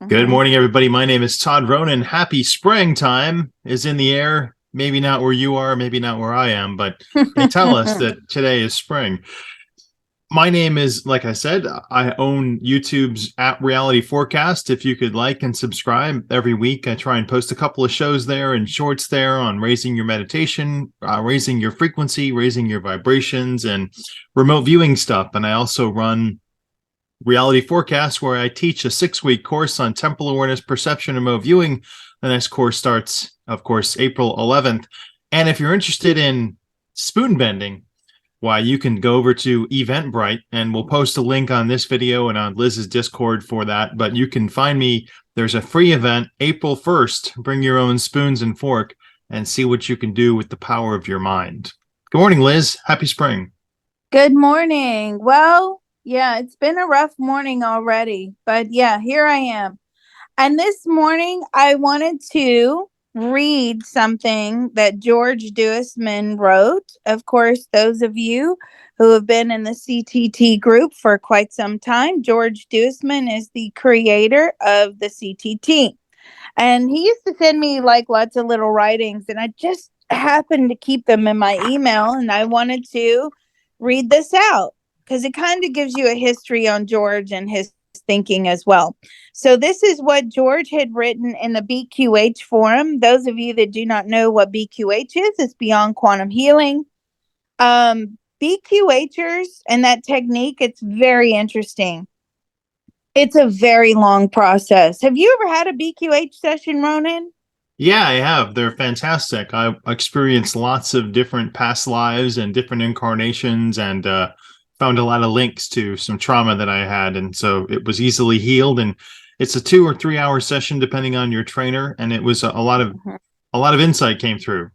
Good morning, everybody. My name is Todd Ronan. Happy springtime is in the air. Maybe not where you are, maybe not where I am, but they tell us that today is spring. My name is, like I said, I own YouTube's at Reality Forecast. If you could like and subscribe every week, I try and post a couple of shows there and shorts there on raising your meditation, raising your frequency, raising your vibrations, and remote viewing stuff. And I also run Reality Forecast, where I teach a 6-week course on temporal awareness, perception, and remote viewing. The next course starts, of course, April 11th. And if you're interested in spoon bending, why, you can go over to Eventbrite, and we'll post a link on this video and on Liz's Discord for that. But you can find me. There's a free event, April 1st. Bring your own spoons and fork and see what you can do with the power of your mind. Good morning, Liz. Happy spring. Good morning. Well, yeah, it's been a rough morning already, but yeah, here I am. And this morning I wanted to read something that George Duisman wrote. Of course, those of you who have been in the CTT group for quite some time, George Duisman is the creator of the CTT. And he used to send me like lots of little writings, and I just happened to keep them in my email, and I wanted to read this out because it kind of gives you a history on George and his thinking as well. So this is what George had written in the BQH forum. Those of you that do not know what BQH is, it's Beyond Quantum Healing. BQHers and that technique, it's very interesting. It's a very long process. Have you ever had a BQH session, Ronan? Yeah, I have. They're fantastic. I've experienced lots of different past lives and different incarnations, and found a lot of links to some trauma that I had. And so it was easily healed. And it's a 2 or 3 hour session, depending on your trainer. And it was a lot of insight came through.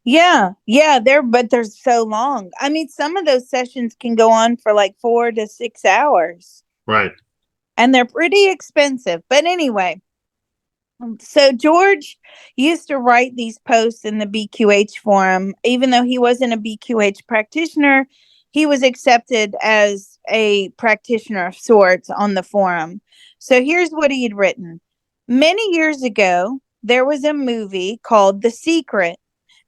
Yeah, but they're so long. I mean, some of those sessions can go on for like 4 to 6 hours. Right. And they're pretty expensive. But anyway, so George used to write these posts in the BQH forum. Even though he wasn't a BQH practitioner, he was accepted as a practitioner of sorts on the forum. So here's what he had written. Many years ago, there was a movie called The Secret,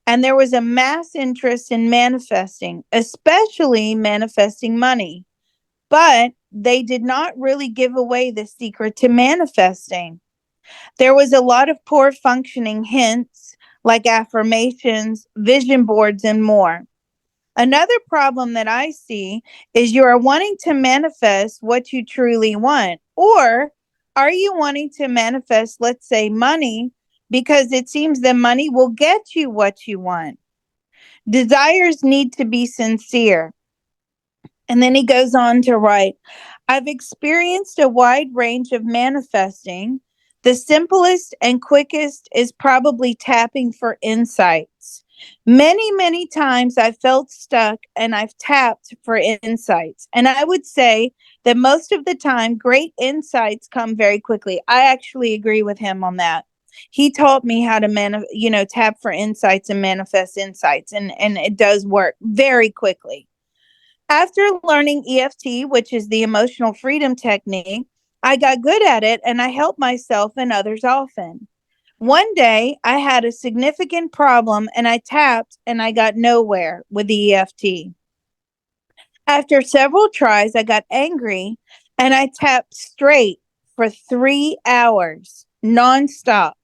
and there was a mass interest in manifesting, especially manifesting money. But they did not really give away the secret to manifesting. There was a lot of poor functioning hints like affirmations, vision boards, and more. Another problem that I see is you are wanting to manifest what you truly want. Or are you wanting to manifest, let's say, money, because it seems that money will get you what you want? Desires need to be sincere. And then he goes on to write, I've experienced a wide range of manifesting. The simplest and quickest is probably tapping for insights. Many, many times I've felt stuck and I've tapped for insights. And I would say that most of the time, great insights come very quickly. I actually agree with him on that. He taught me how to tap for insights and manifest insights. And it does work very quickly. After learning EFT, which is the emotional freedom technique, I got good at it and I help myself and others often. One day I had a significant problem and I tapped and I got nowhere with the EFT. After several tries, I got angry and I tapped straight for 3 hours, nonstop.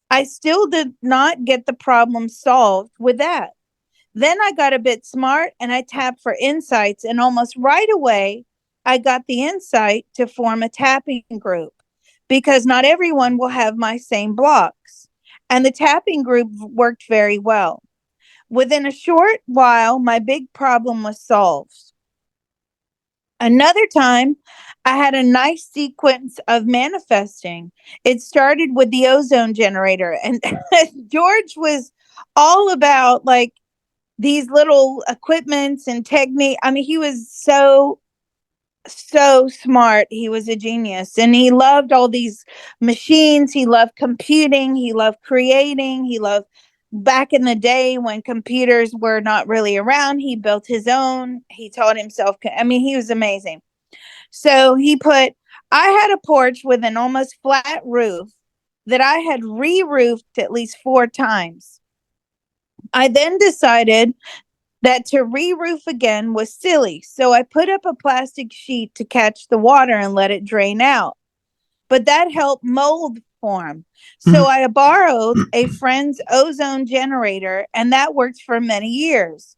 I still did not get the problem solved with that. Then I got a bit smart and I tapped for insights, and almost right away, I got the insight to form a tapping group because not everyone will have my same blocks. And the tapping group worked very well. Within a short while, my big problem was solved. Another time, I had a nice sequence of manifesting. It started with the ozone generator, and George was all about like these little equipments and technique. I mean, he was so so smart. He was a genius, and he loved all these machines. He loved computing. He loved creating. He loved back in the day when computers were not really around. He built his own. He taught himself. I mean, he was amazing. So I had a porch with an almost flat roof that I had re-roofed at least 4 times. I then decided that to re-roof again was silly. So I put up a plastic sheet to catch the water and let it drain out. But that helped mold form. So I borrowed a friend's ozone generator, and that worked for many years.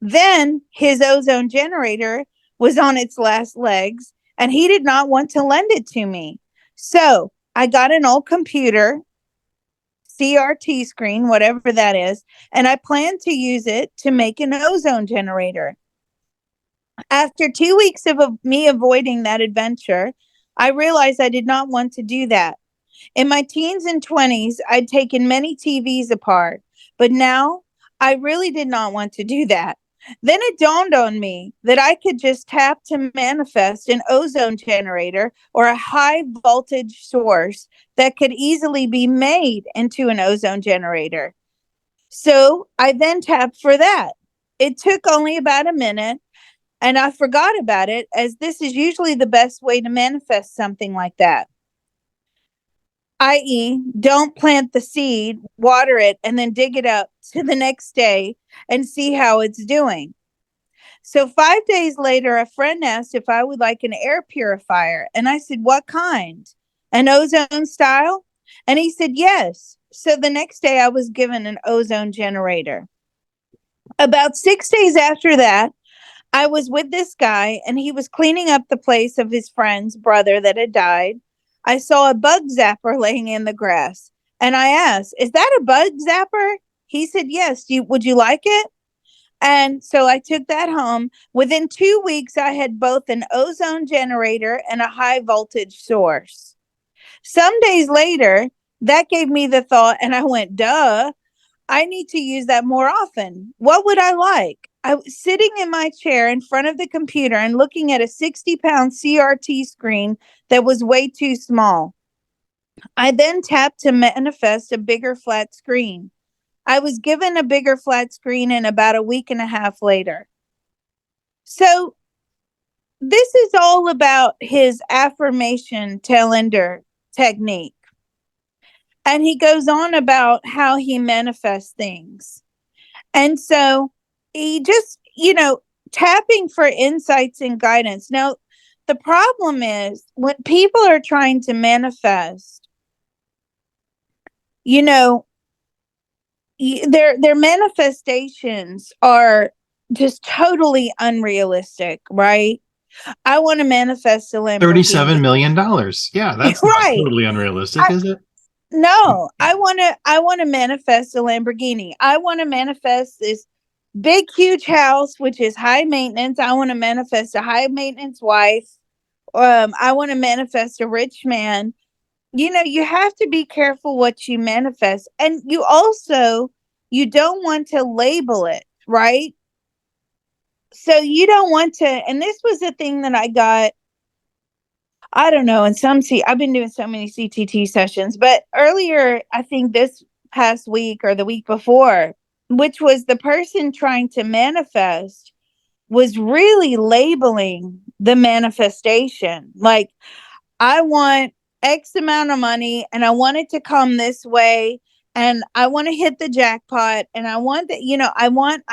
Then his ozone generator was on its last legs, and he did not want to lend it to me. So I got an old computer, CRT screen, whatever that is, and I plan to use it to make an ozone generator. After 2 weeks of me avoiding that adventure, I realized I did not want to do that. In my teens and 20s, I'd taken many TVs apart, but now I really did not want to do that. Then it dawned on me that I could just tap to manifest an ozone generator or a high voltage source that could easily be made into an ozone generator. So I then tapped for that. It took only about a minute, and I forgot about it, as this is usually the best way to manifest something like that. I.e., don't plant the seed, water it, and then dig it up to the next day and see how it's doing. So 5 days later, a friend asked if I would like an air purifier. And I said, what kind? An ozone style? And he said, yes. So the next day, I was given an ozone generator. About 6 days after that, I was with this guy, and he was cleaning up the place of his friend's brother that had died. I saw a bug zapper laying in the grass, and I asked, is that a bug zapper? He said, yes. Would you like it? And so I took that home. Within 2 weeks, I had both an ozone generator and a high voltage source. Some days later, that gave me the thought, and I went, duh, I need to use that more often. What would I like? I was sitting in my chair in front of the computer and looking at a 60-pound CRT screen that was way too small. I then tapped to manifest a bigger flat screen. I was given a bigger flat screen in about a week and a half later. So this is all about his affirmation tail ender technique. And he goes on about how he manifests things. And so he just, tapping for insights and guidance. Now, the problem is when people are trying to manifest, their manifestations are just totally unrealistic, right? I want to manifest a Lamborghini. $37 million. Yeah, that's not right. totally unrealistic, is it? No, I want to manifest a Lamborghini. I want to manifest this big, huge house, which is high maintenance. I want to manifest a high maintenance wife. I want to manifest a rich man. You have to be careful what you manifest. And you don't want to label it, right? So you don't want to, and this was the thing that I got, I don't know, I've been doing so many CTT sessions, but earlier, I think this past week or the week before, which was the person trying to manifest was really labeling the manifestation. Like, I want X amount of money and I want it to come this way and I want to hit the jackpot and I want that, I want.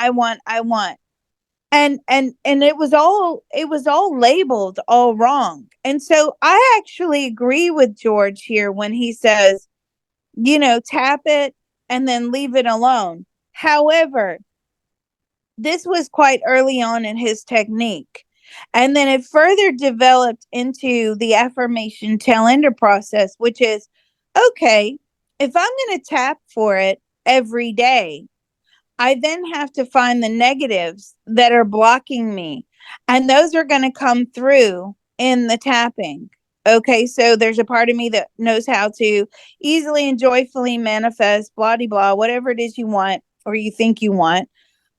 And it was all labeled all wrong. And so I actually agree with George here when he says, tap it and then leave it alone. However, this was quite early on in his technique. And then it further developed into the affirmation tail ender process, which is, okay, if I'm going to tap for it every day, I then have to find the negatives that are blocking me. And those are going to come through in the tapping. Okay, so there's a part of me that knows how to easily and joyfully manifest, blah, blah, blah, whatever it is you want or you think you want.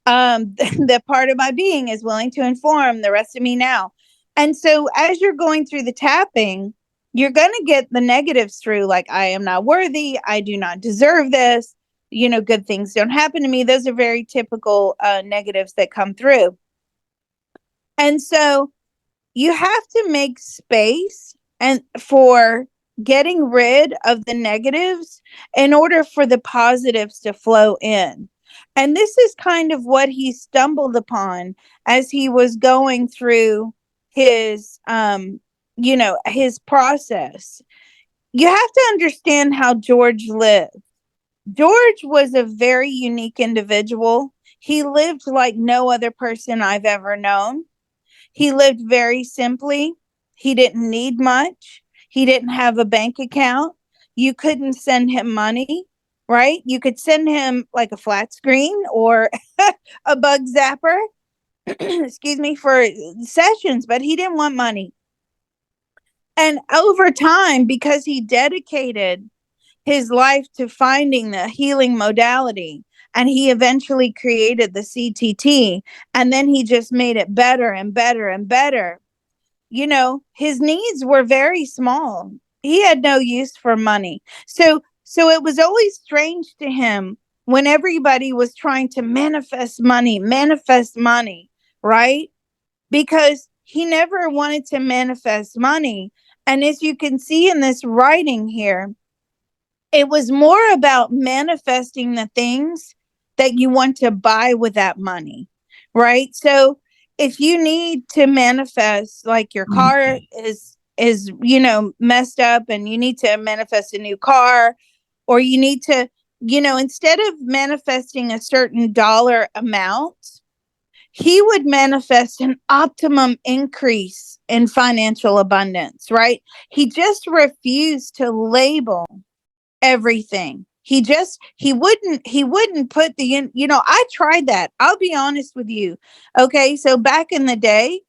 The part of my being is willing to inform the rest of me now. And so as you're going through the tapping, you're going to get the negatives through, like, I am not worthy. I do not deserve this. Good things don't happen to me. Those are very typical negatives that come through. And so you have to make space and for getting rid of the negatives in order for the positives to flow in. And this is kind of what he stumbled upon as he was going through his his process. You have to understand how George lived. George was a very unique individual. He lived like no other person I've ever known. He lived very simply. He didn't need much. He didn't have a bank account. You couldn't send him money, right? You could send him like a flat screen or a bug zapper, excuse me, for sessions, but he didn't want money. And over time, because he dedicated his life to finding the healing modality, and he eventually created the CTT, and then he just made it better and better and better. His needs were very small. He had no use for money. So it was always strange to him when everybody was trying to manifest money, right? Because he never wanted to manifest money. And as you can see in this writing here, it was more about manifesting the things that you want to buy with that money, right? So if you need to manifest, like, your car is messed up and you need to manifest a new car, or you need to, instead of manifesting a certain dollar amount, he would manifest an optimum increase in financial abundance, right? He just refused to label everything. He wouldn't put I tried that. I'll be honest with you. Okay, so back in the day,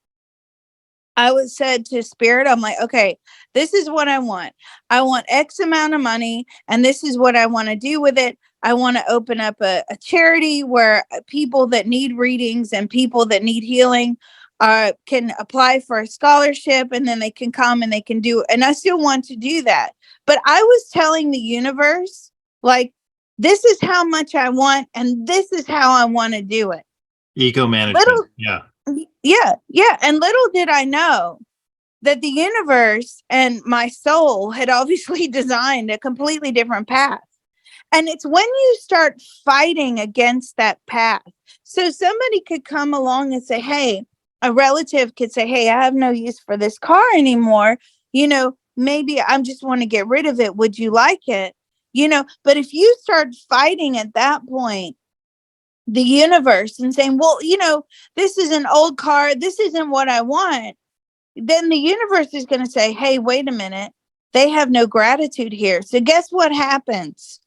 I was said to spirit, I'm like, okay, this is what I want. I want X amount of money, and this is what I want to do with it. I want to open up a charity where people that need readings and people that need healing can apply for a scholarship, and then they can come and they can do. And I still want to do that. But I was telling the universe, like, this is how much I want, and this is how I want to do it. Ego management. Yeah. Yeah. And little did I know that the universe and my soul had obviously designed a completely different path. And it's when you start fighting against that path. So somebody could come along and say, hey, a relative could say, hey, I have no use for this car anymore. Maybe I just want to get rid of it. Would you like it? But if you start fighting at that point, the universe, and saying, well, this is an old car, this isn't what I want, then the universe is going to say, hey, wait a minute, they have no gratitude here. So guess what happens?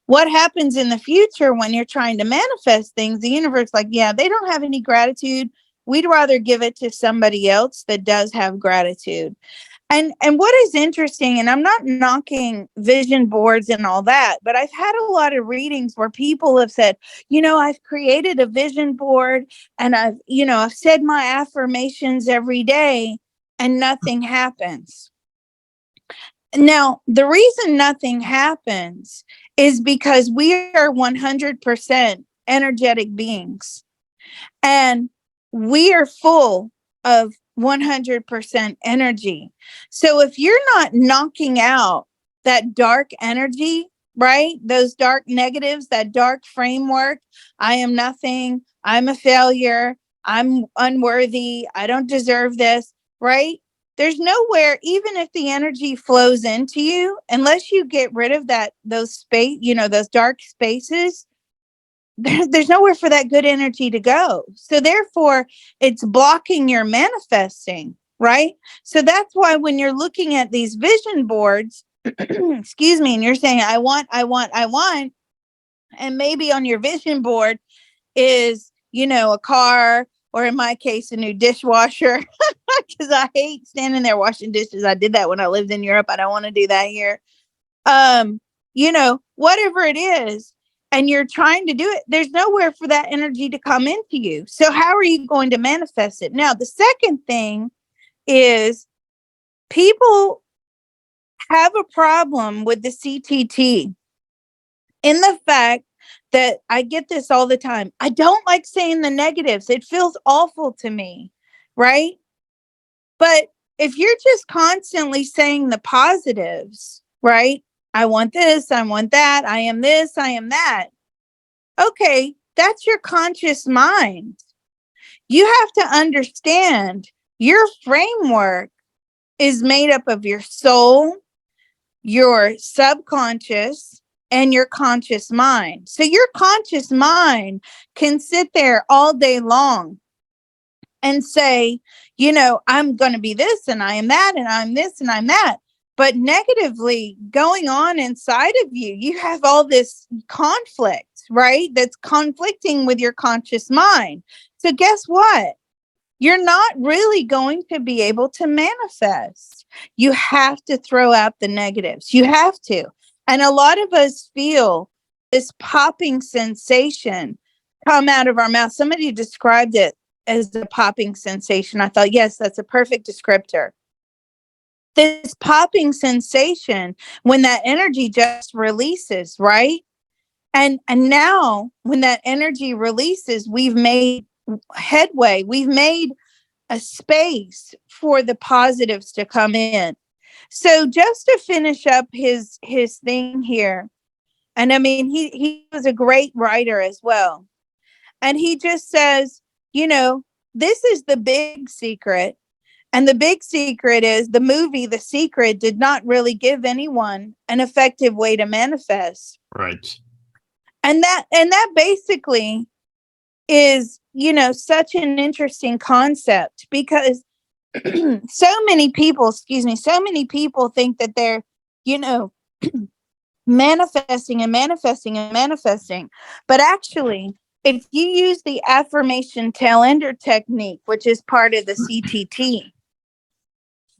What happens in the future when you're trying to manifest things? The universe, like, yeah, they don't have any gratitude. We'd rather give it to somebody else that does have gratitude. And what is interesting, and I'm not knocking vision boards and all that, but I've had a lot of readings where people have said, I've created a vision board, and I've said my affirmations every day and nothing happens. Now, the reason nothing happens is because we are 100% energetic beings, and we are full of 100% energy. So if you're not knocking out that dark energy, right? Those dark negatives, that dark framework, I am nothing, I'm a failure, I'm unworthy, I don't deserve this, right? There's nowhere, even if the energy flows into you, unless you get rid of those space, those dark spaces, there's nowhere for that good energy to go. So therefore, it's blocking your manifesting, right? So that's why when you're looking at these vision boards, excuse me, and you're saying, I want, and maybe on your vision board is, a car, or in my case, a new dishwasher, because I hate standing there washing dishes. I did that when I lived in Europe. I don't want to do that here. Whatever it is, and you're trying to do it, there's nowhere for that energy to come into you. So how are you going to manifest it? Now, the second thing is people have a problem with the CTT in the fact that I get this all the time. I don't like saying the negatives. It feels awful to me, right? But if you're just constantly saying the positives, right? I want this, I want that, I am this, I am that. Okay, that's your conscious mind. You have to understand your framework is made up of your soul, your subconscious, and your conscious mind. So your conscious mind can sit there all day long and say, I'm going to be this and I am that and I'm this and I'm that. But negatively going on inside of you, you have all this conflict, right? That's conflicting with your conscious mind. So guess what? You're not really going to be able to manifest. You have to throw out the negatives. You have to. And a lot of us feel this popping sensation come out of our mouth. Somebody described it as a popping sensation. I thought, yes, that's a perfect descriptor. This popping sensation when that energy just releases, right? And now when that energy releases, we've made headway. We've made a space for the positives to come in. So just to finish up his thing here, and I mean he was a great writer as well. And he just says, this is the big secret. And the big secret is the movie The Secret did not really give anyone an effective way to manifest. Right. And that basically is, such an interesting concept because so many people think that they're, manifesting and manifesting and manifesting. But actually, if you use the affirmation tail ender technique, which is part of the CTT,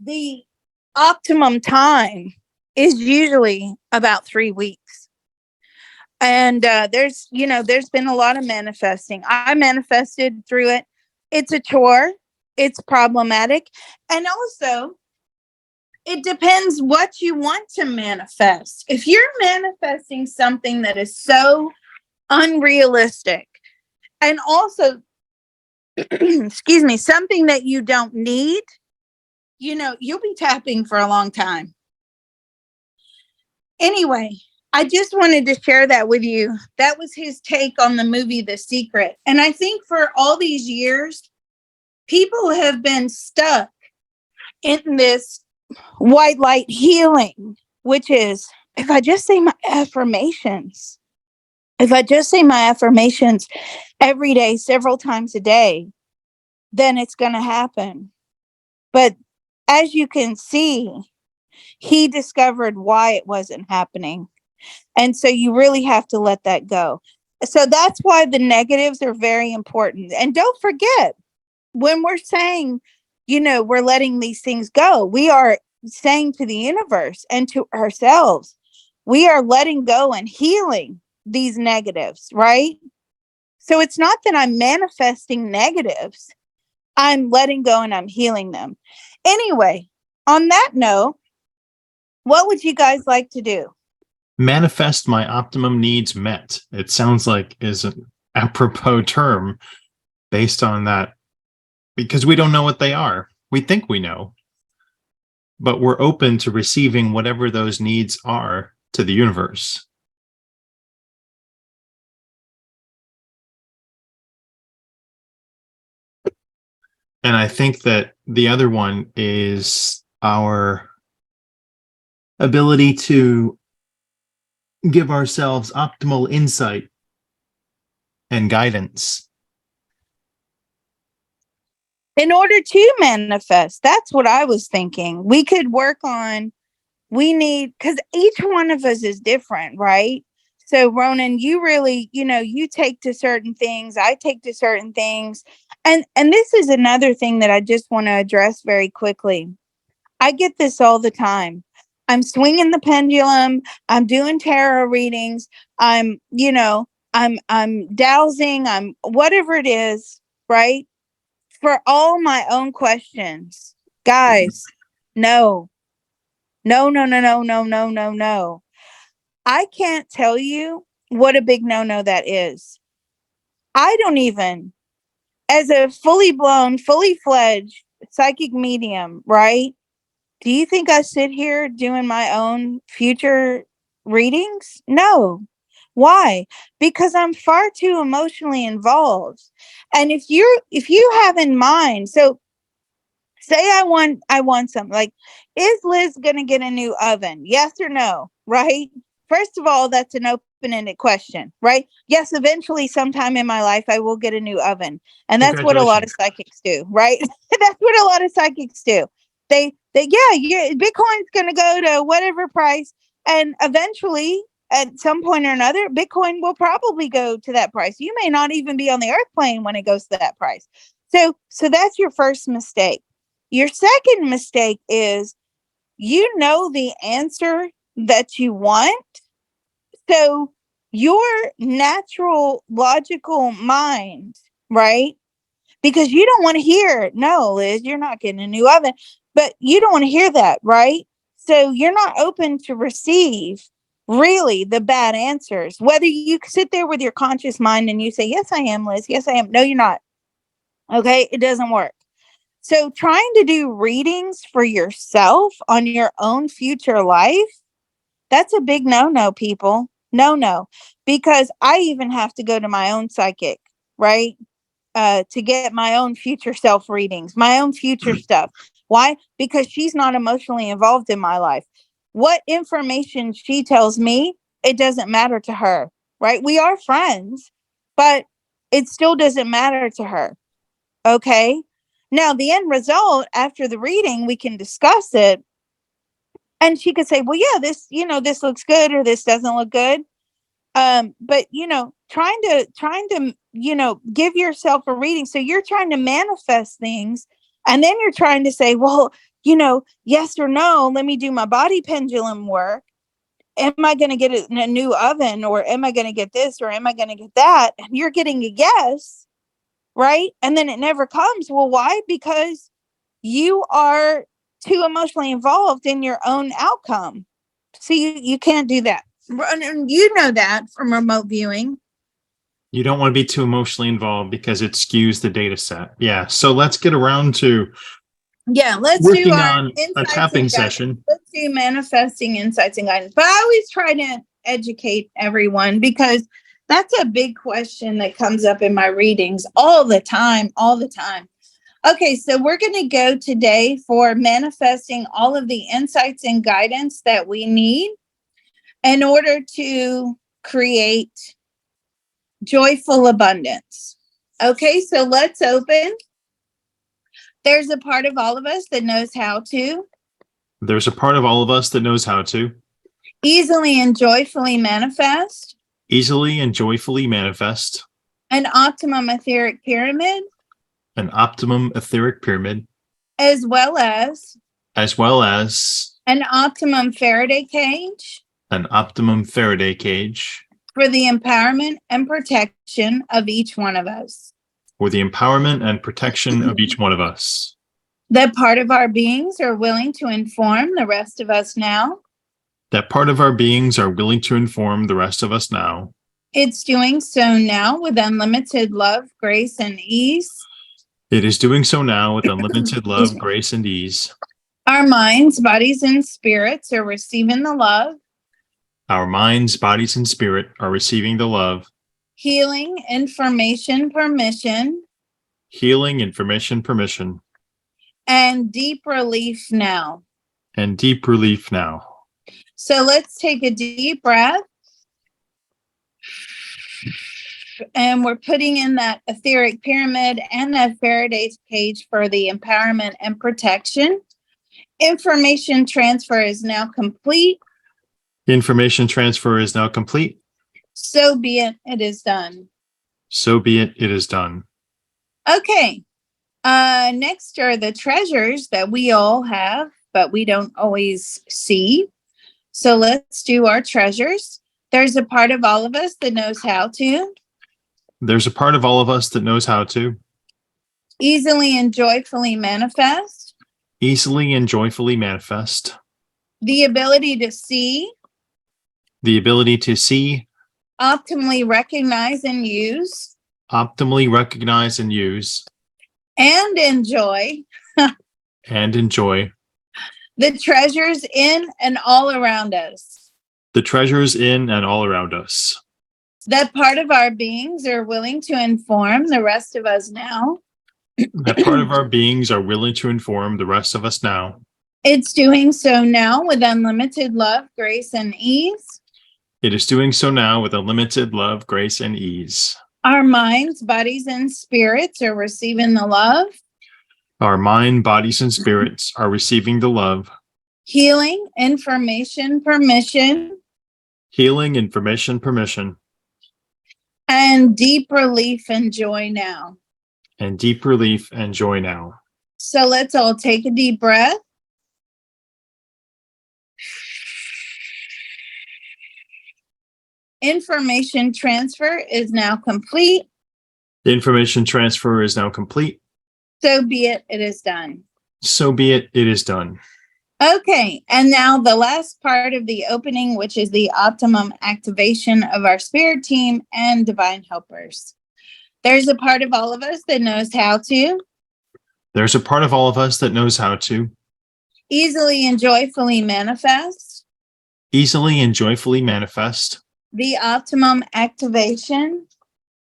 the optimum time is usually about 3 weeks. And there's been a lot of manifesting. I manifested through it. It's a chore. It's problematic. And also, it depends what you want to manifest. If you're manifesting something that is so unrealistic and also, excuse me, something that you don't need, you'll be tapping for a long time. Anyway, I just wanted to share that with you. That was his take on the movie The Secret. And I think for all these years, people have been stuck in this white light healing, which is if I just say my affirmations every day, several times a day, then it's going to happen. But as you can see, he discovered why it wasn't happening. And so you really have to let that go. So that's why the negatives are very important. And don't forget, when we're saying, we're letting these things go, we are saying to the universe and to ourselves, we are letting go and healing these negatives, right? So it's not that I'm manifesting negatives. I'm letting go and I'm healing them. Anyway, on that note, what would you guys like to do? Manifest my optimum needs met. It sounds like is an apropos term based on that, because we don't know what they are. We think we know, but we're open to receiving whatever those needs are to the universe. And I think that the other one is our ability to give ourselves optimal insight and guidance. In order to manifest, that's what I was thinking. We could work on, because each one of us is different, right? So Ronan, you really, you take to certain things, I take to certain things. And this is another thing that I just want to address very quickly. I get this all the time. I'm swinging the pendulum. I'm doing tarot readings. I'm dowsing. I'm whatever it is, right? For all my own questions. Guys, no. No, no, no, no, no, no, no, no. I can't tell you what a big no-no that is. I don't even, as a fully blown, fully fledged psychic medium, right? Do you think I sit here doing my own future readings? No. Why? Because I'm far too emotionally involved. And if you have in mind, so say I want something like, is Liz gonna get a new oven? Yes or no? Right? First of all, that's an open-ended question, right? Yes, eventually sometime in my life I will get a new oven. And that's what a lot of Congratulations. psychics do, right? That's what a lot of psychics do. Yeah, Bitcoin's gonna go to whatever price, and eventually at some point or another, Bitcoin will probably go to that price. You may not even be on the earth plane when it goes to that price. So that's your first mistake. Your second mistake is you know the answer that you want. So your natural logical mind, right? Because you don't want to hear, no, Liz, you're not getting a new oven, but you don't want to hear that, right? So you're not open to receive really the bad answers. Whether you sit there with your conscious mind and you say, yes, I am, Liz. Yes, I am. No, you're not. Okay. It doesn't work. So trying to do readings for yourself on your own future life, that's a big no-no, people. No. Because I even have to go to my own psychic, right? To get my own future self readings, my own future stuff. Why? Because she's not emotionally involved in my life. What information she tells me, it doesn't matter to her, right? We are friends, but it still doesn't matter to her. Okay. Now, the end result after the reading, we can discuss it. And she could say, well, yeah, this looks good or this doesn't look good. But trying to give yourself a reading. So you're trying to manifest things, and then you're trying to say, well, yes or no, let me do my body pendulum work. Am I going to get a new oven, or am I going to get this, or am I going to get that? And you're getting a yes, right? And then it never comes. Well, why? Because you are too emotionally involved in your own outcome. So you can't do that. And you know that from remote viewing. You don't want to be too emotionally involved because it skews the data set. Yeah. So let's get around to Let's do working our on a insights tapping and guidance. session. Let's do manifesting insights and guidance. But I always try to educate everyone, because that's a big question that comes up in my readings all the time. Okay, so we're going to go today for manifesting all of the insights and guidance that we need in order to create joyful abundance. Okay, so let's open. There's a part of all of us that knows how to There's a part of all of us that knows how to easily and joyfully manifest easily and joyfully manifest an optimum etheric pyramid, an optimum etheric pyramid, as well as as well as an optimum Faraday cage an optimum Faraday cage for the empowerment and protection of each one of us. for the empowerment and protection of each one of us. That part of our beings are willing to inform the rest of us now. That part of our beings are willing to inform the rest of us now. It's doing so now with unlimited love, grace, and ease. It is doing so now with unlimited love, grace, and ease. Our minds, bodies, and spirits are receiving the love, Our minds, bodies, and spirit are receiving the love, healing, information, permission, healing, information, permission, and deep relief now. and deep relief now. So let's take a deep breath. And we're putting in that etheric pyramid and that Faraday's cage for the empowerment and protection. Information transfer is now complete. Information transfer is now complete. So be it. It is done. So be it. It is done. Okay. Next are the treasures that we all have, but we don't always see. So let's do our treasures. There's a part of all of us that knows how to There's a part of all of us that knows how to easily and joyfully manifest easily and joyfully manifest, the ability to see, the ability to see, optimally recognize and use, optimally recognize and use, and enjoy and enjoy the treasures in and all around us. the treasures in and all around us. That part of our beings are willing to inform the rest of us now. That part of our beings are willing to inform the rest of us now. It's doing so now with unlimited love, grace, and ease. It is doing so now with unlimited love, grace, and ease. Our minds, bodies, and spirits are receiving the love, Our mind, bodies, and spirits are receiving the love, healing, information, permission, healing, information, permission, and deep relief and joy now. and deep relief and joy now. So let's all take a deep breath. Information transfer is now complete. The information transfer is now complete. So be it, it is done. So be it, it is done. Okay, and now the last part of the opening, which is the optimum activation of our spirit team and divine helpers. There's a part of all of us that knows how to There's a part of all of us that knows how to easily and joyfully manifest easily and joyfully manifest the optimum activation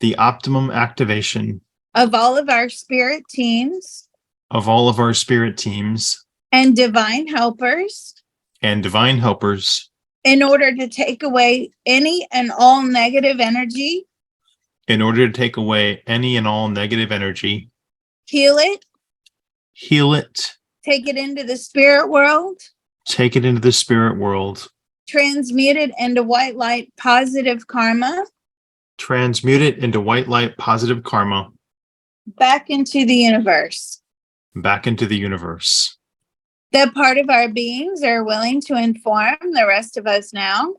the optimum activation of all of our spirit teams of all of our spirit teams and divine helpers and divine helpers in order to take away any and all negative energy, in order to take away any and all negative energy, heal it, heal it, take it into the spirit world, take it into the spirit world, transmute it into white light positive karma, transmute it into white light positive karma, back into the universe. back into the universe. That part of our beings are willing to inform the rest of us now.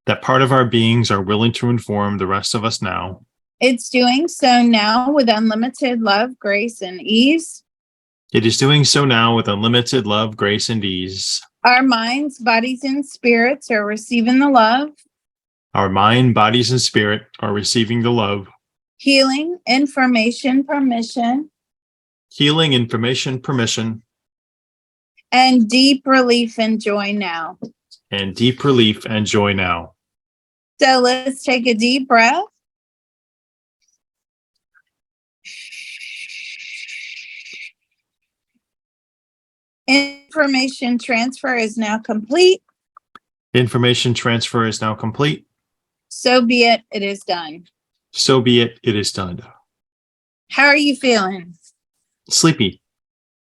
That part of our beings are willing to inform the rest of us now. It's doing so now with unlimited love, grace, and ease. It is doing so now with unlimited love, grace, and ease. Our minds, bodies, and spirits are receiving the love, Our mind, bodies, and spirit are receiving the love, healing, information, permission, healing, information, permission, and deep relief and joy now. and deep relief and joy now. So let's take a deep breath. Information transfer is now complete. Information transfer is now complete. So be it, it is done. So be it, it is done. How are you feeling? Sleepy.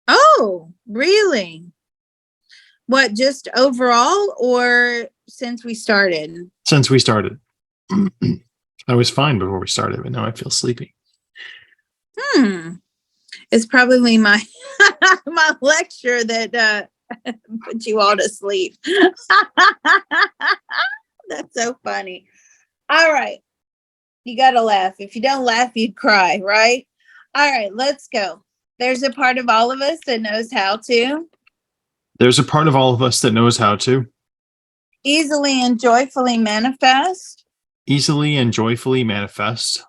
Oh, really? What, just overall or since we started? Since we started. I was fine before we started, but now I feel sleepy. It's probably my my lecture that put you all to sleep. That's so funny. All right. You got to laugh. If you don't laugh, you'd cry, right? All right, let's go. There's a part of all of us that knows how to There's a part of all of us that knows how to easily and joyfully manifest easily and joyfully manifest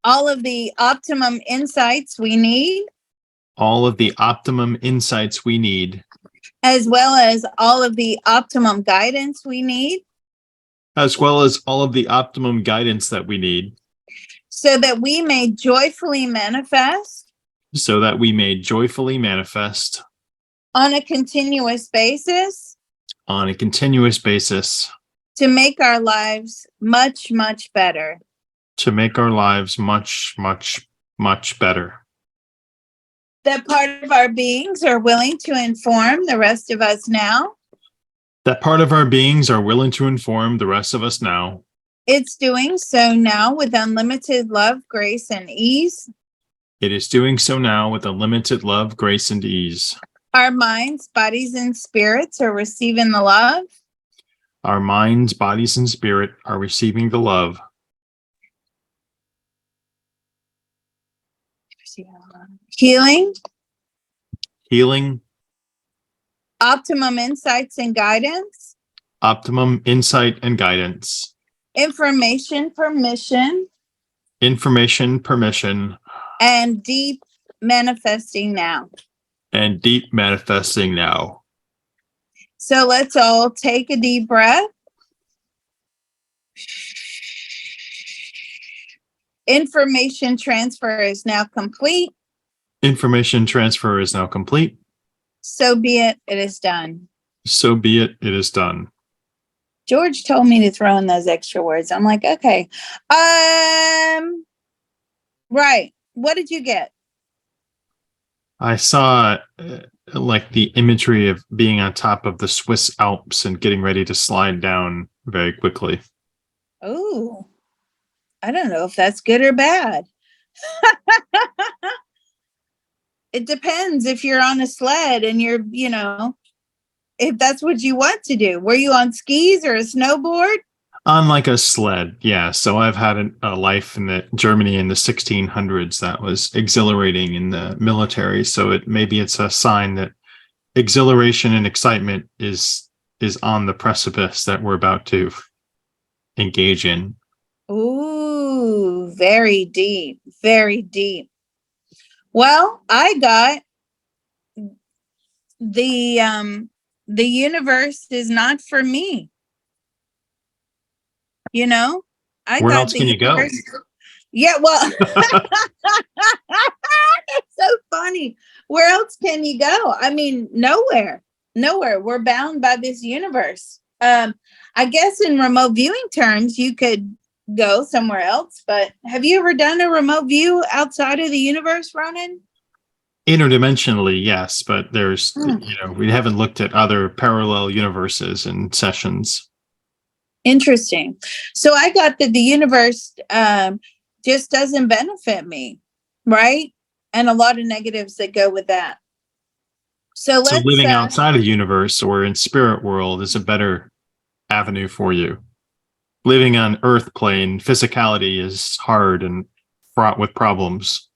all of the optimum insights we need, all of the optimum insights we need, as well as all of the optimum guidance we need, as well as all of the optimum guidance that we need, so that we may joyfully manifest so that we may joyfully manifest on a continuous basis on a continuous basis to make our lives much, much better. to make our lives much, much, much better. That part of our beings are willing to inform the rest of us now. That part of our beings are willing to inform the rest of us now. It's doing so now with unlimited love, grace, and ease. It is doing so now with unlimited love, grace, and ease. Our minds, bodies, and spirits are receiving the love, Our minds, bodies, and spirit are receiving the love, healing, healing, optimum insights and guidance, optimum insight and guidance, information permission, information permission, and deep manifesting now. and deep manifesting now. So let's all take a deep breath. Information transfer is now complete. Information transfer is now complete. So be it, it is done. So be it, it is done. George told me to throw in those extra words. I'm like, okay. Right. What did you get? I saw like the imagery of being on top of the Swiss Alps and getting ready to slide down very quickly. Oh, I don't know if that's good or bad. It depends if you're on a sled and you're, if that's what you want to do. Were you on skis or a snowboard? On like a sled, yeah. So I've had a life in Germany in the 1600s that was exhilarating in the military. So maybe it's a sign that exhilaration and excitement is on the precipice that we're about to engage in. Ooh, very deep, very deep. Well, I got the universe is not for me. I Where got else the can you go? universe. Yeah, well, it's so funny. Where else can you go? I mean, nowhere. We're bound by this universe. I guess in remote viewing terms, you could go somewhere else, but have you ever done a remote view outside of the universe, Ronan? Interdimensionally, yes, but there's, we haven't looked at other parallel universes and sessions. Interesting. So I got that the universe just doesn't benefit me, right? And a lot of negatives that go with that. So living outside of the universe or in spirit world is a better avenue for you. Living on Earth plane, physicality is hard and fraught with problems.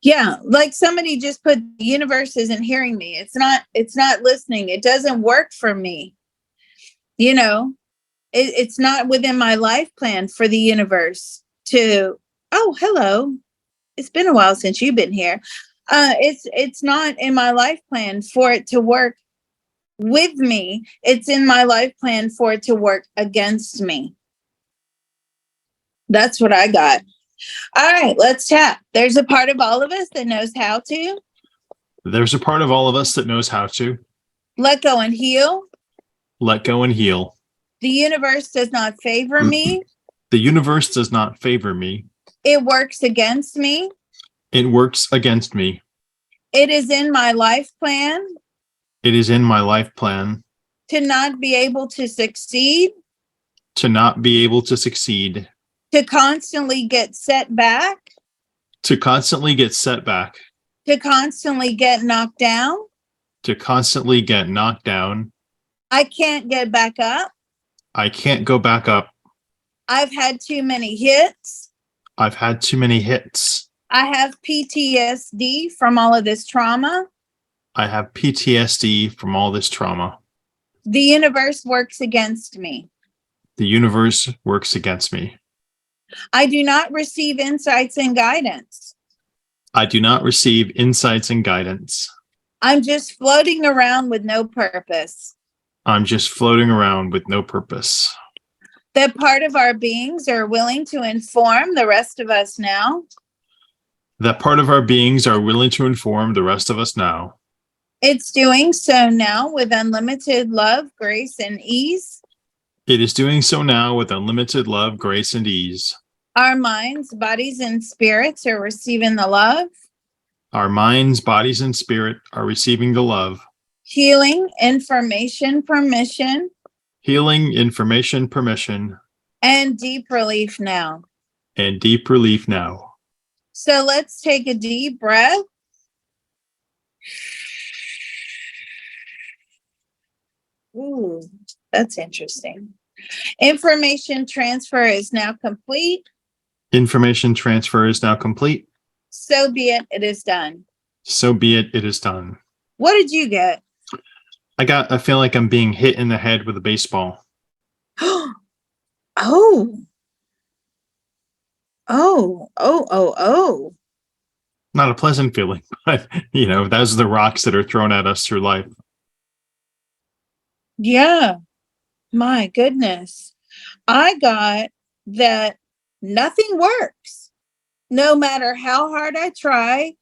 Yeah, like somebody just put the universe isn't hearing me. It's not listening. It doesn't work for me. It's not within my life plan for the universe to, oh, hello. It's been a while since you've been here. It's not in my life plan for it to work with me. It's in my life plan for it to work against me. That's what I got. All right, let's tap. There's a part of all of us that knows how to. There's a part of all of us that knows how to. Let go and heal. Let go and heal. The universe does not favor me. The universe does not favor me. It works against me. It works against me. It is in my life plan. It is in my life plan. To not be able to succeed. To not be able to succeed. To constantly get set back. To constantly get set back. To constantly get knocked down. To constantly get knocked down. I can't get back up. I can't go back up. I've had too many hits. I've had too many hits. I have PTSD from all of this trauma. I have PTSD from all this trauma. The universe works against me. The universe works against me. I do not receive insights and guidance. I do not receive insights and guidance. I'm just floating around with no purpose. I'm just floating around with no purpose. That part of our beings are willing to inform the rest of us now. That part of our beings are willing to inform the rest of us now. It's doing so now with unlimited love, grace, and ease. It is doing so now with unlimited love, grace, and ease. Our minds, bodies, and spirits are receiving the love. Our minds, bodies, and spirit are receiving the love. Healing, information, permission. Healing, information, permission. And deep relief now. And deep relief now. So let's take a deep breath. Ooh, that's interesting. Information transfer is now complete. Information transfer is now complete. So be it, it is done. So be it, it is done. What did you get? I feel like I'm being hit in the head with a baseball. Oh, oh, oh. Not a pleasant feeling, but those are the rocks that are thrown at us through life. Yeah, my goodness. I got that nothing works. No matter how hard I try,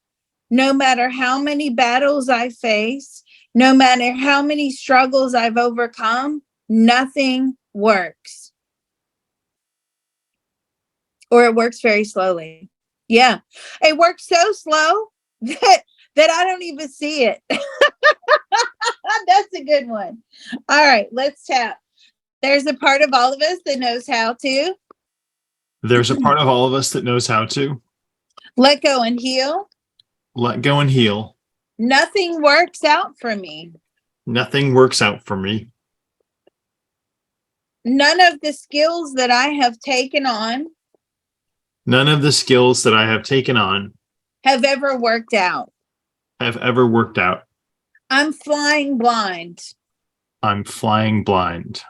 no matter how many battles I face, no matter how many struggles I've overcome, nothing works. Or it works very slowly. Yeah. It works so slow that I don't even see it. That's a good one. All right, let's tap. There's a part of all of us that knows how to There's a part of all of us that knows how to let go and heal. let go and heal. Nothing works out for me. Nothing works out for me. None of the skills that I have taken on None of the skills that I have taken on have ever worked out. have ever worked out. I'm flying blind. I'm flying blind.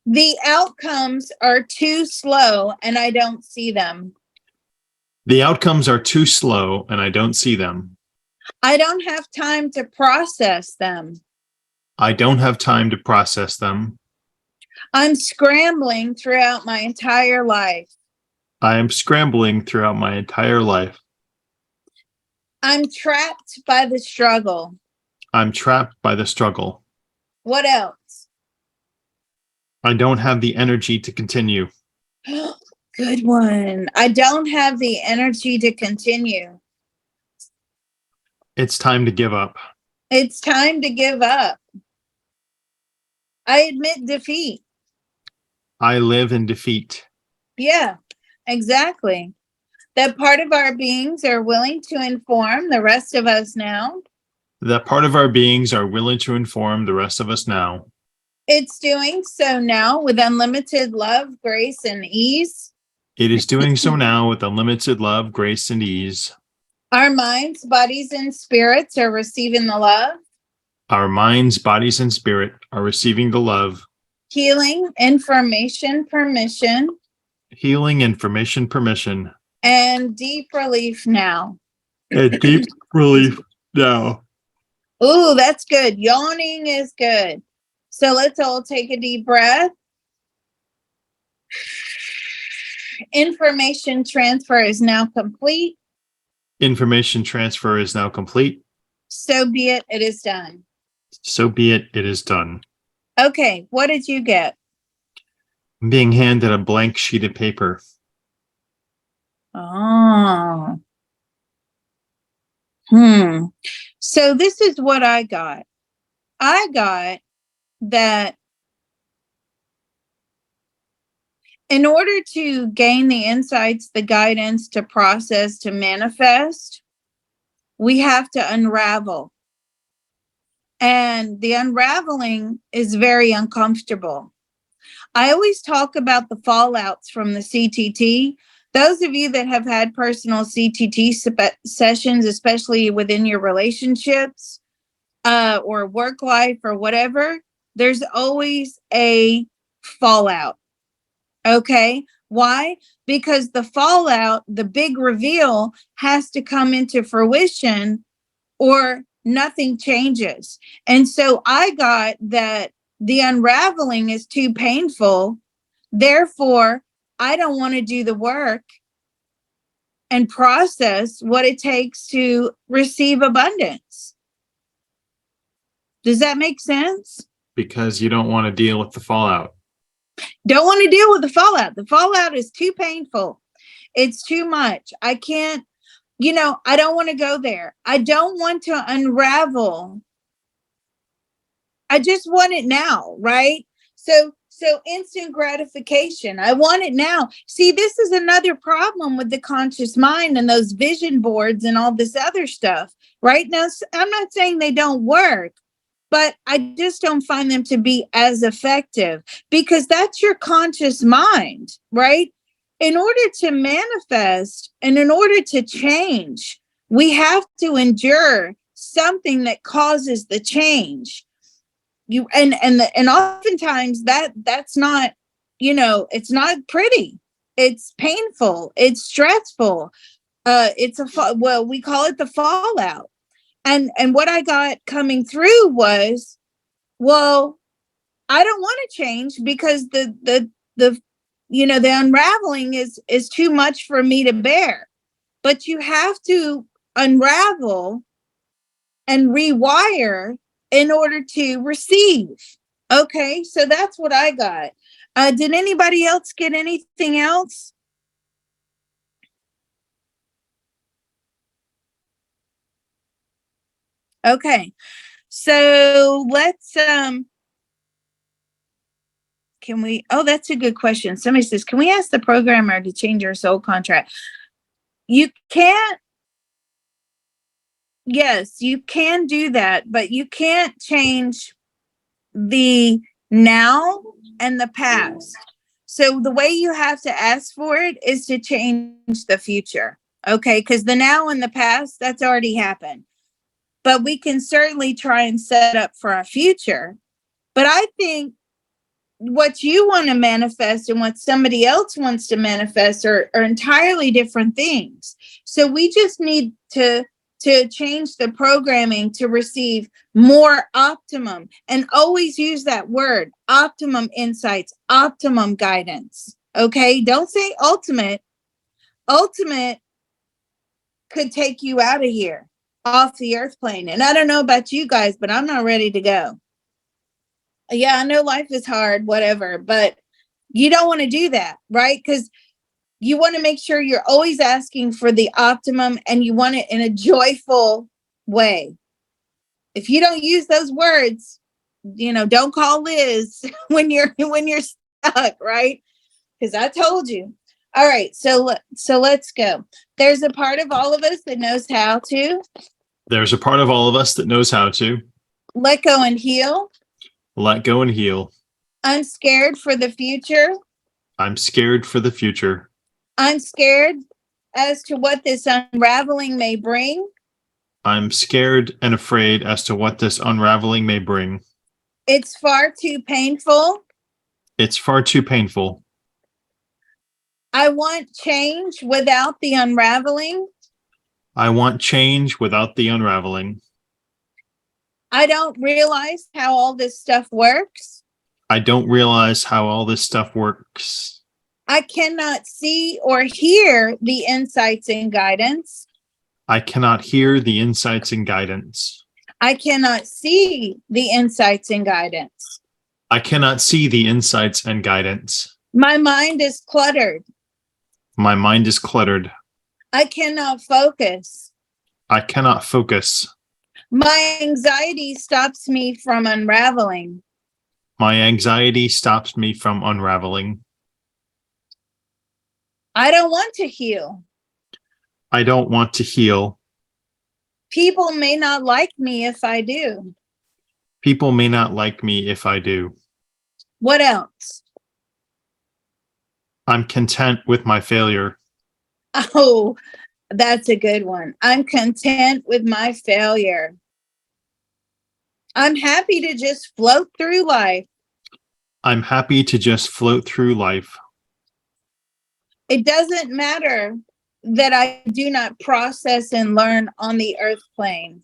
The outcomes are too slow and I don't see them. The outcomes are too slow and I don't see them. I don't have time to process them. I don't have time to process them. I'm scrambling throughout my entire life. I am scrambling throughout my entire life. I'm trapped by the struggle. I'm trapped by the struggle. What else? I don't have the energy to continue. Good one. I don't have the energy to continue. It's time to give up. It's time to give up. I admit defeat. I live in defeat. Yeah, exactly. That part of our beings are willing to inform the rest of us now. That part of our beings are willing to inform the rest of us now. It's doing so now with unlimited love, grace, and ease. It is doing so now with unlimited love, grace, and ease. Our minds, bodies, and spirits are receiving the love. Our minds, bodies, and spirit are receiving the love. Healing, information, permission. Healing, information, permission. And deep relief now. And deep relief now. Ooh, that's good. Yawning is good. So let's all take a deep breath. Information transfer is now complete. Information transfer is now complete. So be it, it is done. So be it, it is done. Okay, what did you get? I'm being handed a blank sheet of paper. Oh. So this is what I got. I got that in order to gain the insights, the guidance to process, to manifest, we have to unravel. And the unraveling is very uncomfortable. I always talk about the fallouts from the CTT. Those of you that have had personal CTT sessions, especially within your relationships or work life or whatever, there's always a fallout. Okay. Why? Because the fallout, the big reveal has to come into fruition or nothing changes. And so I got that the unraveling is too painful. Therefore, I don't want to do the work and process what it takes to receive abundance. Does that make sense? Because you don't want to deal with the fallout. Don't want to deal with the fallout. The fallout is too painful. It's too much. I can't, I don't want to go there. I don't want to unravel. I just want it now, right? So instant gratification. I want it now. See, this is another problem with the conscious mind and those vision boards and all this other stuff. Right now, I'm not saying they don't work, but I just don't find them to be as effective because that's your conscious mind, right? in order to manifest and in order to change, we have to endure something that causes the change. And oftentimes that's not, it's not pretty. It's painful. It's stressful. We call it the fallout. And what I got coming through was, well, I don't want to change because the unraveling is too much for me to bear. But you have to unravel and rewire in order to receive. Okay, so that's what I got. Did anybody else get anything else? Okay, so let's can we, that's a good question. Somebody says, can we ask the programmer to change our soul contract? You can't. Yes, you can do that, but you can't change the now and the past. So the way you have to ask for it is to change the future. Okay, because the now and the past, that's already happened. But we can certainly try and set up for our future. But I think what you want to manifest and what somebody else wants to manifest are entirely different things. So we just need to change the programming to receive more optimum, and always use that word, optimum insights, optimum guidance. Okay, don't say ultimate. Ultimate could take you out of here, off the earth plane. And I don't know about you guys, but I'm not ready to go. Yeah, I know life is hard, whatever, but you don't want to do that, right? Because you want to make sure you're always asking for the optimum, and you want it in a joyful way. If you don't use those words, don't call Liz when you're stuck, right? Because I told you. All right, so let's go. There's a part of all of us that knows how to. There's a part of all of us that knows how to let go and heal. Let go and heal. I'm scared for the future. I'm scared for the future. I'm scared as to what this unraveling may bring. I'm scared and afraid as to what this unraveling may bring. It's far too painful. It's far too painful. I want change without the unraveling. I want change without the unraveling. I don't realize how all this stuff works. I don't realize how all this stuff works. I cannot see or hear the insights and guidance. I cannot hear the insights and guidance. I cannot see the insights and guidance. I cannot see the insights and guidance. My mind is cluttered. My mind is cluttered. I cannot focus. I cannot focus. My anxiety stops me from unraveling. My anxiety stops me from unraveling. I don't want to heal. I don't want to heal. People may not like me if I do. People may not like me if I do. What else? I'm content with my failure. Oh, that's a good one. I'm content with my failure. I'm happy to just float through life. I'm happy to just float through life. It doesn't matter that I do not process and learn on the earth plane.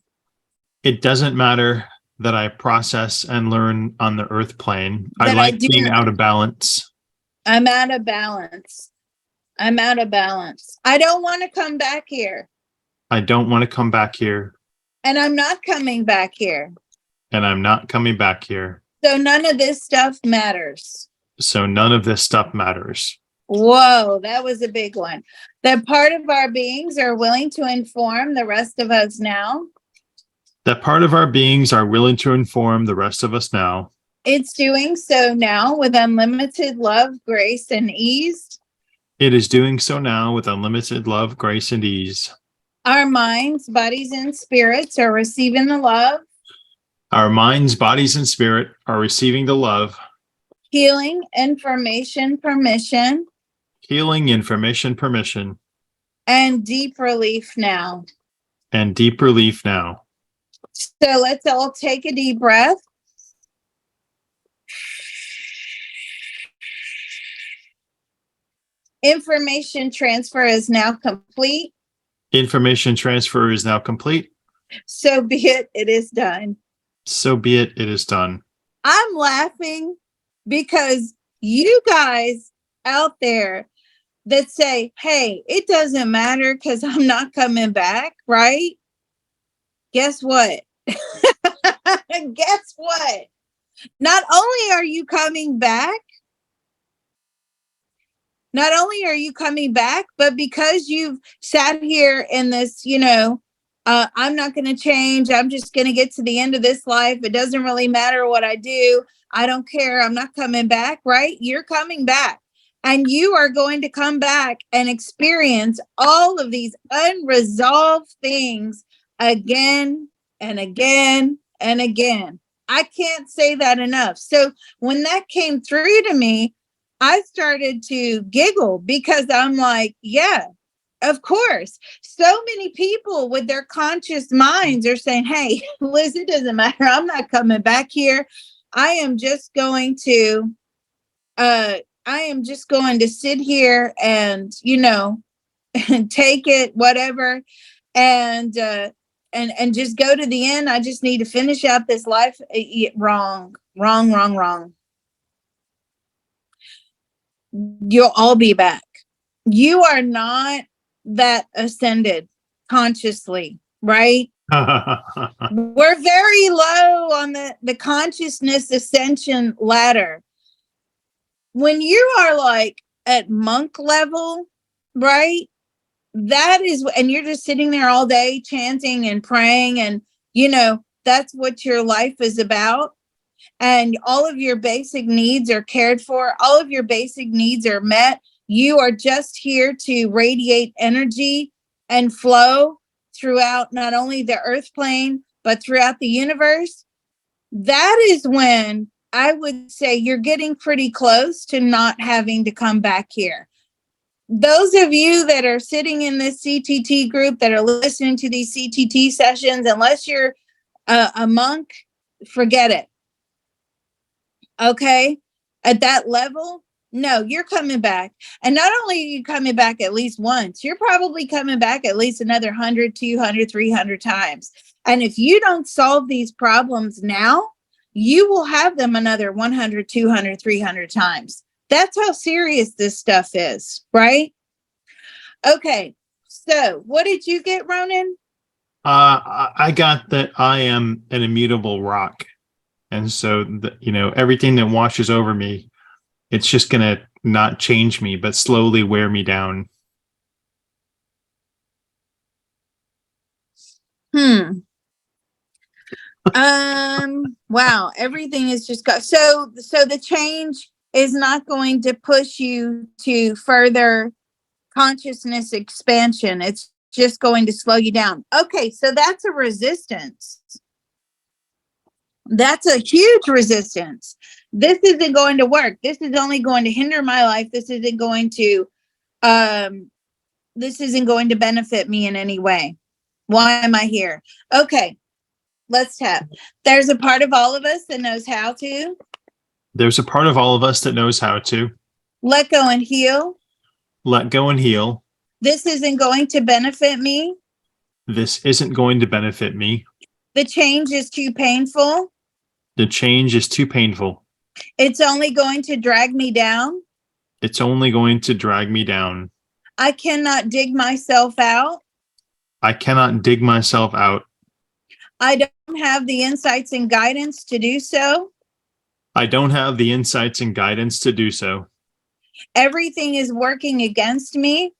It doesn't matter that I process and learn on the earth plane. I like being out of balance. I'm out of balance. I'm out of balance. I don't want to come back here. I don't want to come back here. And I'm not coming back here. And I'm not coming back here. So none of this stuff matters. So none of this stuff matters. Whoa, that was a big one. That part of our beings are willing to inform the rest of us now. That part of our beings are willing to inform the rest of us now. It's doing so now with unlimited love, grace, and ease. It is doing so now with unlimited love, grace, and ease. Our minds, bodies, and spirits are receiving the love. Our minds, bodies, and spirit are receiving the love. Healing, information, permission. Healing, information, permission, and deep relief now. and deep relief now. So let's all take a deep breath. Information transfer is now complete. Information transfer is now complete. So be it, it is done. So be it, it is done. I'm laughing because you guys out there that say, hey, it doesn't matter because I'm not coming back, right? Guess what? Guess what? Not only are you coming back, but because you've sat here in this, I'm not going to change. I'm just going to get to the end of this life. It doesn't really matter what I do. I don't care. I'm not coming back, right? You're coming back. And you are going to come back and experience all of these unresolved things again and again and again. I can't say that enough. So when that came through to me, I started to giggle because I'm like, yeah, of course. So many people with their conscious minds are saying, hey, Liz, it doesn't matter. I'm not coming back here. I am just going to sit here and, and take it, whatever, and just go to the end. I just need to finish out this life. Wrong. You'll all be back. You are not that ascended consciously, right? We're very low on the consciousness ascension ladder. When you are like at monk level, right? That is, and you're just sitting there all day chanting and praying, and that's what your life is about. And all of your basic needs are cared for. All of your basic needs are met. You are just here to radiate energy and flow throughout not only the earth plane, but throughout the universe. That is when I would say you're getting pretty close to not having to come back here. Those of you that are sitting in this CTT group, that are listening to these CTT sessions, unless you're a monk, forget it. Okay, at that level, no, you're coming back. And not only are you coming back at least once, you're probably coming back at least another 100, 200, 300 times. And if you don't solve these problems now, you will have them another 100, 200, 300 times. That's how serious this stuff is, right? Okay, so what did you get, Ronan? I got that I am an immutable rock. And so, everything that washes over me, it's just going to not change me, but slowly wear me down. Wow, everything is just so the change is not going to push you to further consciousness expansion. It's just going to slow you down. Okay, so that's a resistance. That's a huge resistance. This isn't going to work. This is only going to hinder my life. This isn't going to benefit me in any way. Why am I here? Okay, let's tap. There's a part of all of us that knows how to. There's a part of all of us that knows how to. Let go and heal. Let go and heal. This isn't going to benefit me. This isn't going to benefit me. The change is too painful. The change is too painful. It's only going to drag me down. It's only going to drag me down. I cannot dig myself out. I cannot dig myself out. I don't have the insights and guidance to do so. I don't have the insights and guidance to do so. Everything is working against me.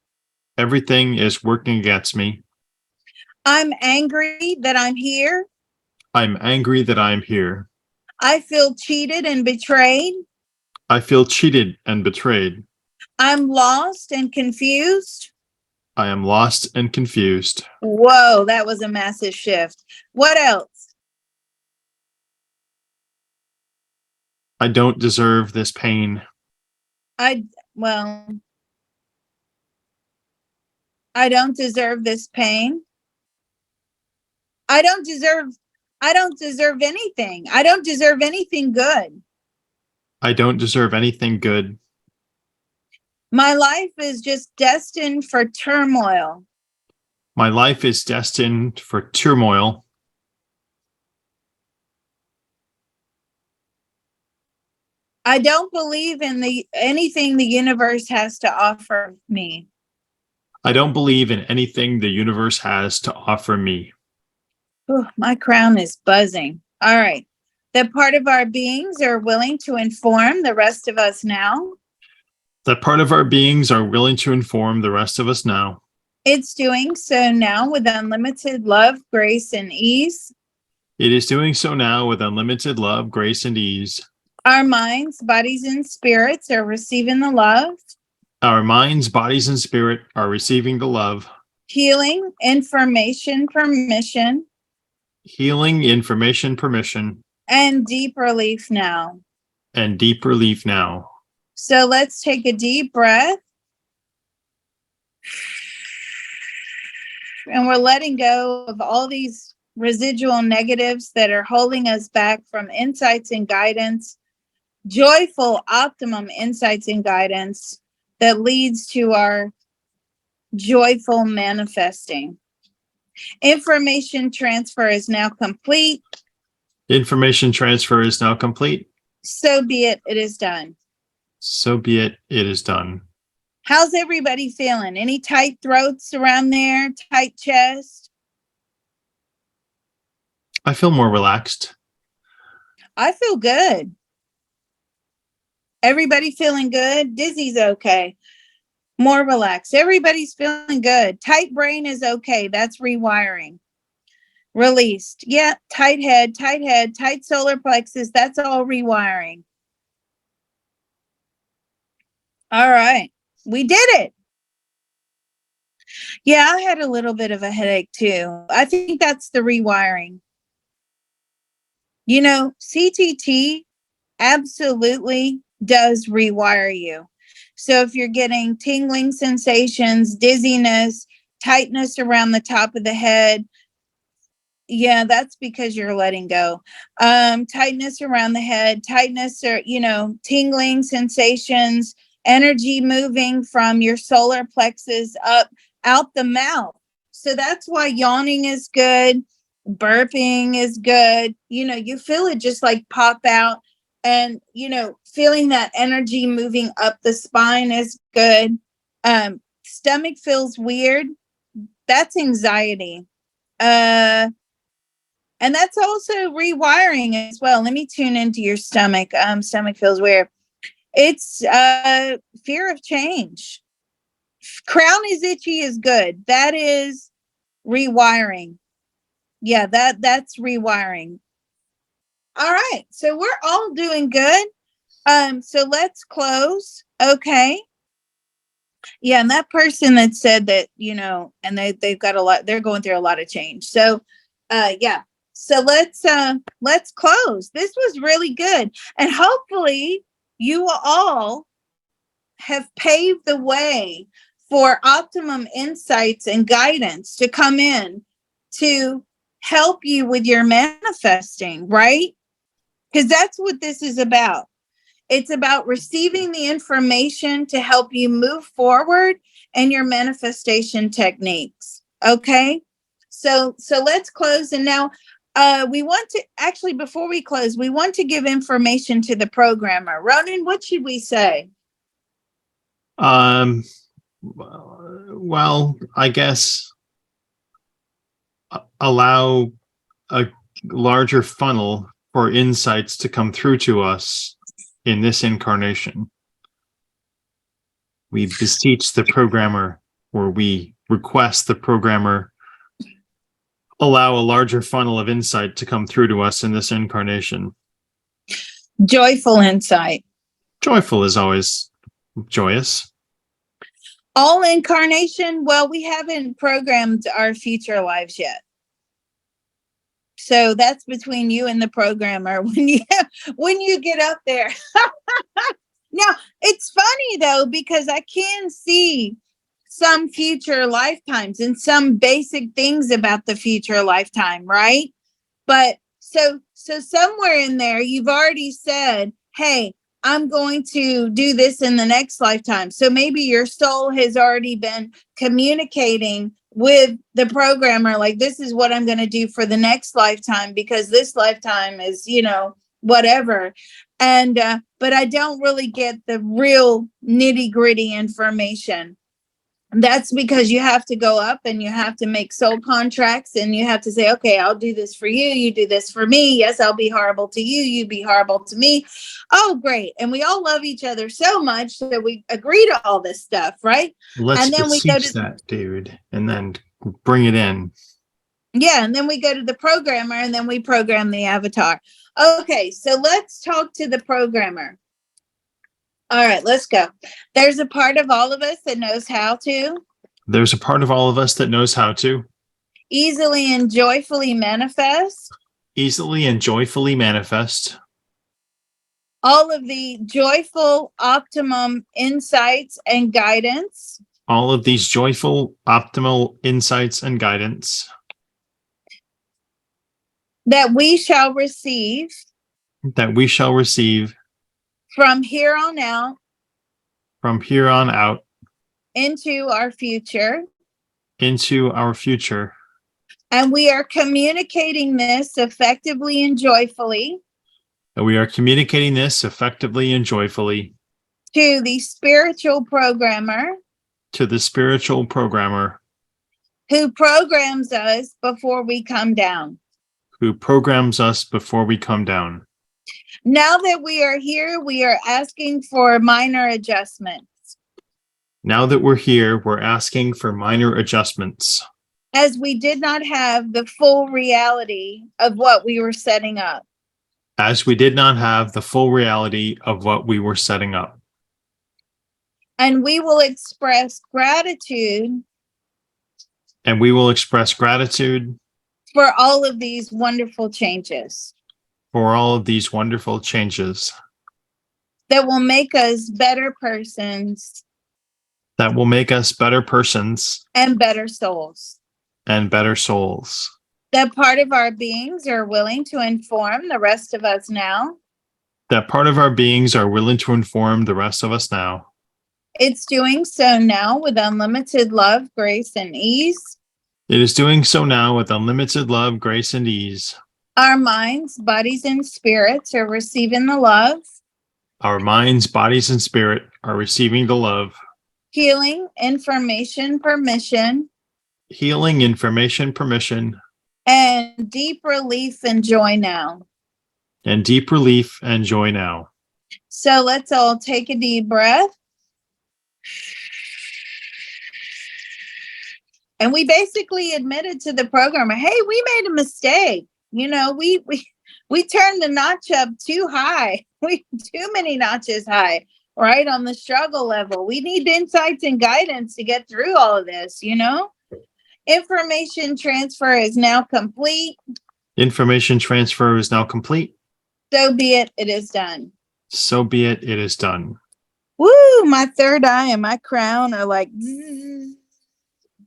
Everything is working against me. I'm angry that I'm here. I'm angry that I'm here. I feel cheated and betrayed. I feel cheated and betrayed. I'm lost and confused. I am lost and confused. Whoa, that was a massive shift. What else? I don't deserve this pain. Well, I don't deserve this pain. I don't deserve anything. I don't deserve anything good. I don't deserve anything good. My life is just destined for turmoil. My life is destined for turmoil. I don't believe in anything the universe has to offer me. I don't believe in anything the universe has to offer me. Ooh, my crown is buzzing. All right. That part of our beings are willing to inform the rest of us now. That part of our beings are willing to inform the rest of us now. It's doing so now with unlimited love, grace, and ease. It is doing so now with unlimited love, grace, and ease. Our minds, bodies, and spirits are receiving the love. Our minds, bodies, and spirit are receiving the love. Healing, information, permission. Healing, information, permission. And deep relief now. And deep relief now. So let's take a deep breath. And we're letting go of all these residual negatives that are holding us back from insights and guidance, joyful, optimum insights and guidance that leads to our joyful manifesting. Information transfer is now complete. Information transfer is now complete. So be it. It is done. So be it. It is done. How's everybody feeling? Any tight throats around there? Tight chest? I feel more relaxed. I feel good. Everybody feeling good? Dizzy's okay. More relaxed. Everybody's feeling good. Tight brain is okay. That's rewiring. Released. Yeah, tight head, tight solar plexus. That's all rewiring. All right. We did it. Yeah, I had a little bit of a headache too. I think that's the rewiring. You know, CTT absolutely does rewire you. So if you're getting tingling sensations, dizziness, tightness around the top of the head, yeah, that's because you're letting go. Tightness around the head, tightness or, tingling sensations, energy moving from your solar plexus up out the mouth. So that's why yawning is good. Burping is good. You feel it just like pop out, and, feeling that energy moving up the spine is good. Stomach feels weird. That's anxiety. And that's also rewiring as well. Let me tune into your stomach. Stomach feels weird. It's fear of change. Crown is itchy is good. That is rewiring. Yeah, that's rewiring. All right. So we're all doing good. So let's close. Okay. Yeah, and that person that said that, and they've got a lot, they're going through a lot of change. So yeah. So let's close. This was really good. And hopefully you all have paved the way for optimum insights and guidance to come in to help you with your manifesting, right? Because that's what this is about. It's about receiving the information to help you move forward in your manifestation techniques. Okay. So let's close. And now we want to actually, before we close, we want to give information to the programmer. Ronan, what should we say? Well, I guess allow a larger funnel for insights to come through to us in this incarnation. We beseech the programmer, or we request the programmer allow a larger funnel of insight to come through to us in this incarnation. Joyful insight. Joyful is always joyous. All incarnation. Well, we haven't programmed our future lives yet. So that's between you and the programmer when you get up there. Now, it's funny though, because I can see some future lifetimes and some basic things about the future lifetime, right? But so somewhere in there, you've already said, hey, I'm going to do this in the next lifetime. So maybe your soul has already been communicating with the programmer, like, this is what I'm going to do for the next lifetime, because this lifetime is, whatever. And, but I don't really get the real nitty gritty information. That's because you have to go up and you have to make soul contracts, and you have to say, okay, I'll do this for you. You do this for me. Yes, I'll be horrible to you. You be horrible to me. Oh, great. And we all love each other so much that we agree to all this stuff, right? Let's And then we go beseech to that, dude, and then bring it in. Yeah, and then we go to the programmer, and then we program the avatar. Okay, so let's talk to the programmer. All right, let's go. There's a part of all of us that knows how to There's a part of all of us that knows how to easily and joyfully manifest easily and joyfully manifest all of the joyful optimum insights and guidance all of these joyful, optimal insights and guidance that we shall receive from here on out into our future. And we are communicating this effectively and joyfully to the spiritual programmer who programs us before we come down. Now that we are here, we are asking for minor adjustments. As we did not have the full reality of what we were setting up. And we will express gratitude for all of these wonderful changes that will make us better persons and better souls. That part of our beings are willing to inform the rest of us now. It's doing so now with unlimited love, grace, and ease. Our minds, bodies, and spirits are receiving the love. Healing, information, permission. And deep relief and joy now. So let's all take a deep breath. And we basically admitted to the programmer, hey, we made a mistake. We turned the notch up too high. Too many notches high, right? On the struggle level. We need insights and guidance to get through all of this, Information transfer is now complete. So be it, it is done. Woo, my third eye and my crown are like zzz,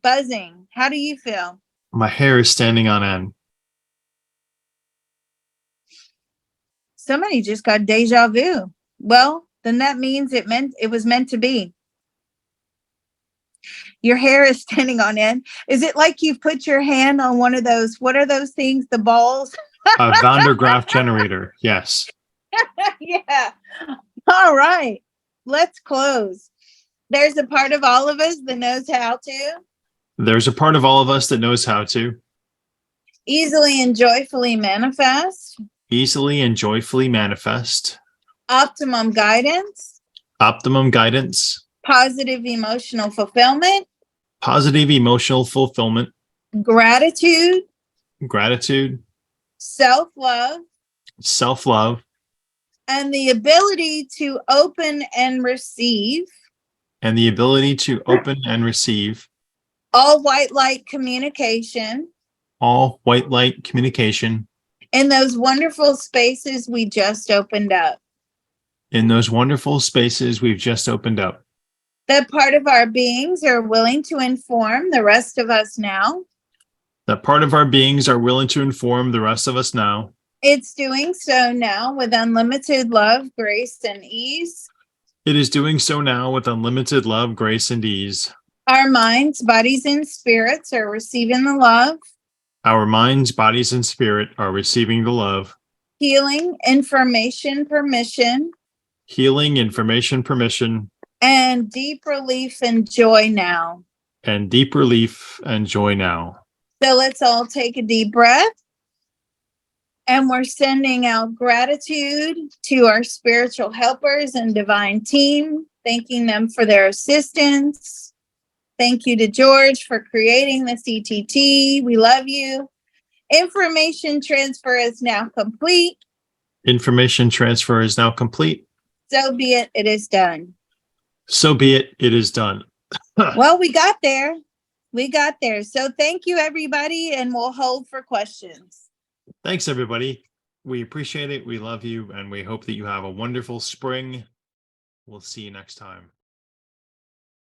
buzzing. How do you feel? My hair is standing on end. Somebody just got deja vu. Well, then that means it was meant to be. Your hair is standing on end. Is it like you've put your hand on one of those, what are those things, the balls? A Van der Graaf generator, yes. Yeah. All right. Let's close. There's a part of all of us that knows how to. Easily and joyfully manifest. Optimum guidance. Positive emotional fulfillment. Gratitude. Self-love. And the ability to open and receive. All white light communication. In those wonderful spaces we just opened up. That part of our beings are willing to inform the rest of us now. That part of our beings are willing to inform the rest of us now. It's doing so now with unlimited love, grace, and ease. It is doing so now with unlimited love, grace, and ease. Our minds, bodies, and spirits are receiving the love. Our minds, bodies, and spirit are receiving the love. Healing, information, permission. Healing, information, permission. And deep relief and joy now. And deep relief and joy now. So let's all take a deep breath. And we're sending out gratitude to our spiritual helpers and divine team, thanking them for their assistance. Thank you to George for creating the CTT. We love you. Information transfer is now complete. Information transfer is now complete. So be it. It is done. So be it. It is done. Well, we got there. We got there. So thank you, everybody, and we'll hold for questions. Thanks, everybody. We appreciate it. We love you, and we hope that you have a wonderful spring. We'll see you next time.